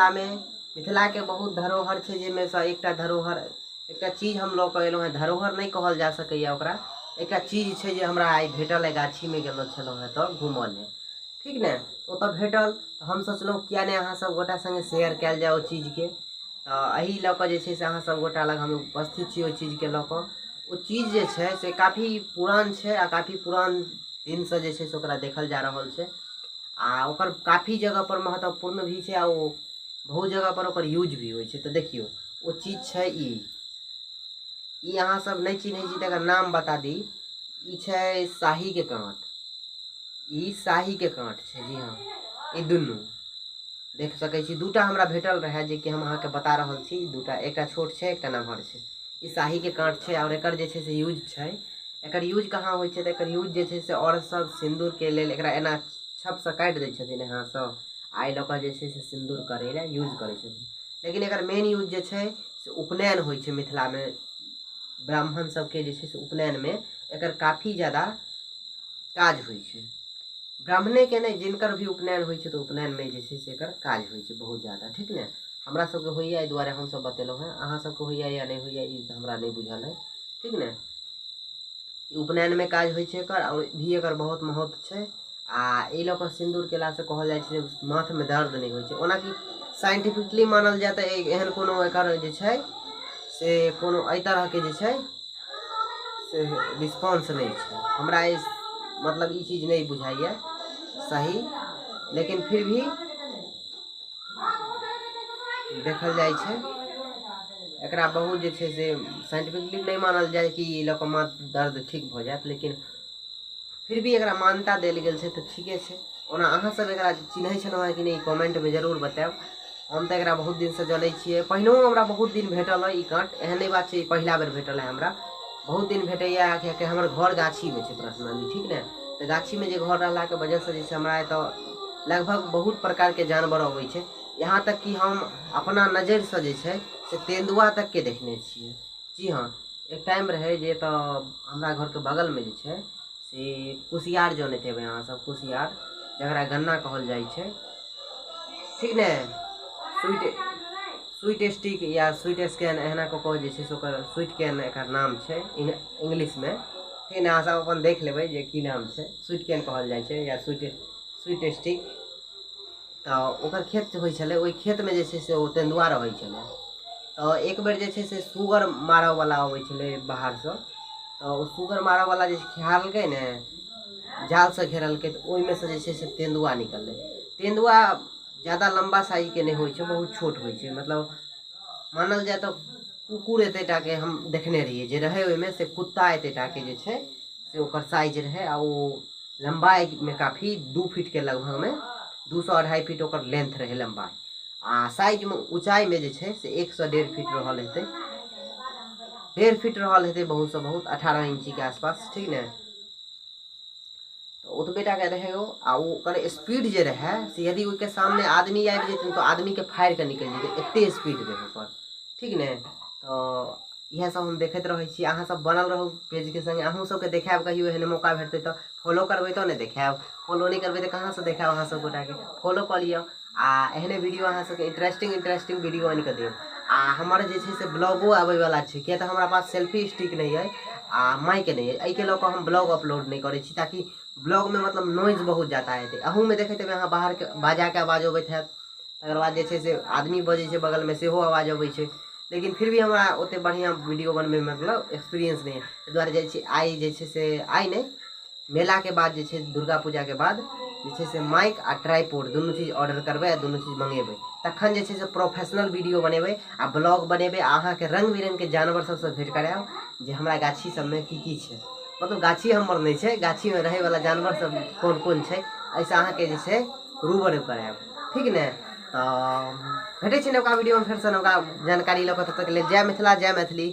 में मिथिला के बहुत धरोहर है, जिसमें से एकटा धरोहर एकटा चीज हम लोग एलहुँ हैं। धरोहर नहीं कहल जा सकैया ओकरा, एकटा चीज है जे हमरा आई भेटल है। गाछी में गेलो छलहुँ हैं तो घूमऽ ले, ठीक ने। ओतऽ भेटल तो हम सोचलहुँ किया नहीं अहाँ सब गोटा संगे शेयर कयल जाए ओ चीज के। तो एही लऽ कऽ जे छै से अहाँ सब गोटा लग हम उपस्थित छी ओ चीज के लऽ कऽ। ओ चीज जे छै से काफी पुरान छै आ काफी पुरान दिन से जे छै से ओकरा देखल जा रहल छै आ ओकर काफी जगह पर महत्वपूर्ण भी छै आ ओ बहुत जगह पर ओकर यूज भी होइ छै। तो देखियो वो चीज छै ई अहाँ सब नहीं चिन्है छी तकर नाम बता दी। ई छै शाही के काँट, ई शाही के काँट छै। जी हाँ, ई दुनू देख सकै छी। दूटा हमरा भेटल रहे जे कि हम अहाँ के बता रहल छी। दूटा, एकटा छोट छै एकटा नमहर छै। ई शाही के काँट छै और एकर जे छै से यूज छै। एकर यूज कहाँ होइ छै? एकर यूज जे छै से औरत सब सिंदूर के लेल एकरा एना छप से काटि दै छथिन यहाँ सब, आई लऽ कऽ जे छै से सिंदूर करे ला यूज करै छथिन। लेकिन एकर मेन यूज जे छै से उपनयन होइ छै मिथिला में। ब्राह्मण सबके जे छै से उपनयन में एकर काफी ज़्यादा काज होइ छै। ब्राह्मणे के नहीं, जिनकर भी उपनयन होइ छै तो उपनयन में जे छै से एकर काज होइ छै बहुत ज़्यादा, ठीक ने। हमरा सबके होइया, एहि दुआरे हम सब बतेलहुँ हैं। अहाँ सबके होइया या नहीं होइया ई हमरा नहीं बुझल है, ठीक ने। उपनयन में काज होइ छै एकर और भी एकर बहुत महत्व छै। आ ई लऽ कऽ सिंदूर केला से कहल जाइ छै जे माथ में दर्द नहीं होइ छै। ओना कि साइंटिफिकली मानल जाए तो एहन कोनो एकर जे छै से कोनो एहि तरह के जे छै से रिस्पांस नहीं छै। हमरा इस मतलब ई चीज नहीं बुझाइए सही, लेकिन फिर भी देखल जाए छै एकरा बहुत जे छै से साइंटिफिकली नहीं मानल जाए कि ई लऽ कऽ माथ दर्द ठीक भऽ जाएत, लेकिन फिर भी एकरा मान्यता देल गेल छै तो ठीके छै। ओना अहाँ सब एकरा चिन्है छलहुँ हैं कि नहीं कमेंट में जरूर बताएब। हम तो एकरा बहुत दिन से जानै छियै। पहिनों हमरा बहुत दिन भेटल है ई काँट, एहन नहीं बात छै पहिला बेर भेटल है हमरा। बहुत दिन भेटैया कि हमर घर गाछी में छै पर्सनली, ठीक ने। तो गाछी में जे घर रहला के वजह से जैसे हमरा तो लगभग बहुत प्रकार के जानवर अबै छै। यहाँ तक कि हम अपना नज़र से जे छै से तेंदुआ तक के देखने छियै। जी हाँ, एक टाइम रहे जे तो हमरा घर के बगल में जे छै से कुसियार जानैत हेबै अहाँ सब, कुसियार जकरा गन्ना कहल जाइ छै, ठीक ने। स्वीट स्टिक या स्वीट स्कैन एहना कऽ जे छै से ओकर स्वीट कैन एकर नाम छै इंग्लिश में, ठीक ने। अहाँ सब अपन देख लेबै जे की नाम छै। स्वीट कैन कहल जाइ छै या स्वीट स्टिक। तो ओकर खेत होइ छलै, ओहि खेत में जे छै से ओ तेंदुआ रहै छलै। तो एक बेर जे छै से सुगर मारऽ वाला अबै छलै बाहर से। तो सुगर मारऽ वाला जे खेलकै ने, जाल से घेरलकै, तो ओहिमे से जे छै से तेंदुआ निकललै। तेंदुआ ज़्यादा लंबा साइज के नहीं होइ छै, बहुत छोट होइ छै। मतलब मानल जाए तो कुकुर एतेटा के हम देखने रहिए जे रहे ओहिमे से कुत्ता एतेटा के जे छै से ओकर साइज रहे। आ वो लंबाई में काफ़ी 2 फीट के लगभग में 2 से 2.5 फीट ओकर लेंथ रहे लंबाई। आ साइज में ऊंचाई में जे छै से 1 से 1.5 फीट रहल हेतै, 1.5 फीट रहल हेतै बहुत से बहुत 18 इंची के आसपास, ठीक ने। तो ओतबेटा के रहे वो। आ ओकर स्पीड जे रहे से यदि ओके सामने आदमी आबि जेतै तो आदमी के फाड़ि के निकलि जेतै, एते स्पीड रहे ओकर, ठीक ने। तो यह सब हम देखते रहे छी। अहाँ सब बनल रहू पेज के संगे, अहूँ सबके देखाब कहियो एहन मौका भेटतै तो। फॉलो करबै तो ने देखाब, फॉलो नहीं करबै तो कहाँ से देखाब। अहाँ सब गोटा के फॉलो कर लियो आ एहने वीडियो अहाँ सबके इंटरेस्टिंग वीडियो आनि के देब। आ हमर जे छै से ब्लॉगो आबै वाला छै, किया तो हमरा पास सेल्फी स्टिक नहीं है आ माइक नहीं है। एहि के लऽ कऽ हम ब्लॉग अपलोड नहीं करै छी, ताकि ब्लॉग में मतलब नॉइज बहुत जाता है। अहूँ में देखते अहाँ बाहर के बाजा के आवाज अबैत हैत, तकर बाद जे छै से आदमी बजै छै बगल में सेहो आवाज अबै छै। लेकिन फिर भी हमरा ओते बढ़िया वीडियो बनबे में मतलब एक्सपीरियंस नहीं है। ताहि दुआरे जाइ छी आई जे छै से आई नहीं, मेला के बाद जे छै दुर्गा पूजा के बाद जे छै से माइक आ ट्राइपॉड दुनू चीज ऑर्डर करबै आ दुनू चीज मंगेबै। तखन जे छै से प्रोफेशनल वीडियो बनेबै आ ब्लॉग बनेबै। अहाँ के रंग बिरंग के जानवर सबसे भेंट करायब जे हमरा गाछी सब में की छै। मतलब गाछी हमर नहीं छै, गाछी में रहे वाला जानवर सब कोन कोन छै, ऐसे अहाँ के जे छै रूबरू करायब, ठीक ने। तो भेटै छी नवका वीडियो में फेर से नवका जानकारी लऽ कऽ। तब तक के लिए जय मिथिला जय मैथिली।